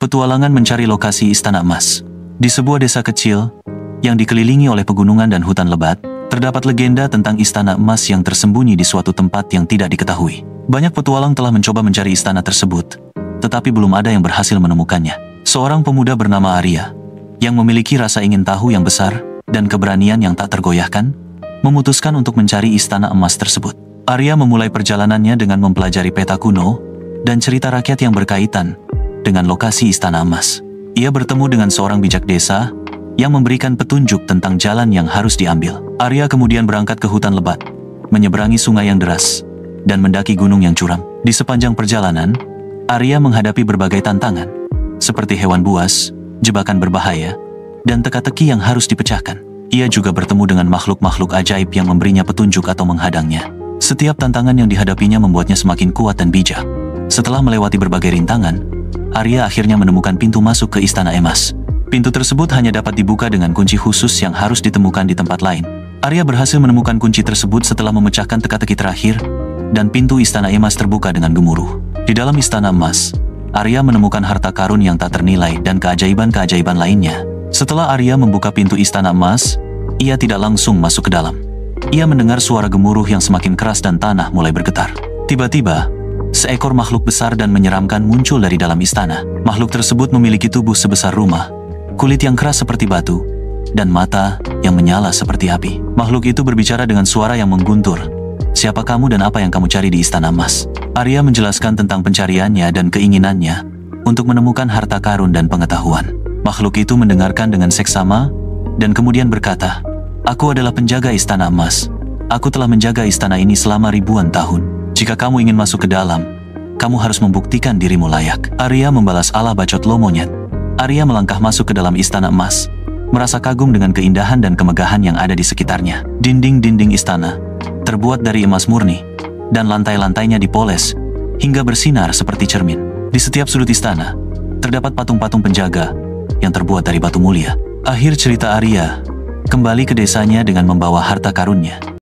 Petualangan mencari lokasi Istana Emas. Di sebuah desa kecil, yang dikelilingi oleh pegunungan dan hutan lebat, terdapat legenda tentang Istana Emas yang tersembunyi di suatu tempat yang tidak diketahui. Banyak petualang telah mencoba mencari istana tersebut, tetapi belum ada yang berhasil menemukannya. Seorang pemuda bernama Arya, yang memiliki rasa ingin tahu yang besar dan keberanian yang tak tergoyahkan, memutuskan untuk mencari Istana Emas tersebut. Arya memulai perjalanannya dengan mempelajari peta kuno dan cerita rakyat yang berkaitan dengan lokasi Istana Emas. Ia bertemu dengan seorang bijak desa yang memberikan petunjuk tentang jalan yang harus diambil. Arya kemudian berangkat ke hutan lebat, menyeberangi sungai yang deras, dan mendaki gunung yang curam. Di sepanjang perjalanan, Arya menghadapi berbagai tantangan, seperti hewan buas, jebakan berbahaya, dan teka-teki yang harus dipecahkan. Ia juga bertemu dengan makhluk-makhluk ajaib yang memberinya petunjuk atau menghadangnya. Setiap tantangan yang dihadapinya membuatnya semakin kuat dan bijak. Setelah melewati berbagai rintangan, Arya akhirnya menemukan pintu masuk ke Istana Emas. Pintu tersebut hanya dapat dibuka dengan kunci khusus yang harus ditemukan di tempat lain. Arya berhasil menemukan kunci tersebut setelah memecahkan teka-teki terakhir, dan pintu Istana Emas terbuka dengan gemuruh. Di dalam Istana Emas, Arya menemukan harta karun yang tak ternilai dan keajaiban-keajaiban lainnya. Setelah Arya membuka pintu Istana Emas, ia tidak langsung masuk ke dalam. Ia mendengar suara gemuruh yang semakin keras dan tanah mulai bergetar. Tiba-tiba, seekor makhluk besar dan menyeramkan muncul dari dalam istana. Makhluk tersebut memiliki tubuh sebesar rumah, kulit yang keras seperti batu, dan mata yang menyala seperti api. Makhluk itu berbicara dengan suara yang mengguntur. "Siapa kamu dan apa yang kamu cari di Istana Emas?" Arya menjelaskan tentang pencariannya dan keinginannya untuk menemukan harta karun dan pengetahuan. Makhluk itu mendengarkan dengan seksama dan kemudian berkata, "Aku adalah penjaga Istana Emas. Aku telah menjaga istana ini selama ribuan tahun. Jika kamu ingin masuk ke dalam, kamu harus membuktikan dirimu layak." Arya membalas ala bacot lo monyet. Arya melangkah masuk ke dalam Istana Emas, merasa kagum dengan keindahan dan kemegahan yang ada di sekitarnya. Dinding-dinding istana terbuat dari emas murni, dan lantai-lantainya dipoles hingga bersinar seperti cermin. Di setiap sudut istana, terdapat patung-patung penjaga yang terbuat dari batu mulia. Akhir cerita Arya kembali ke desanya dengan membawa harta karunnya.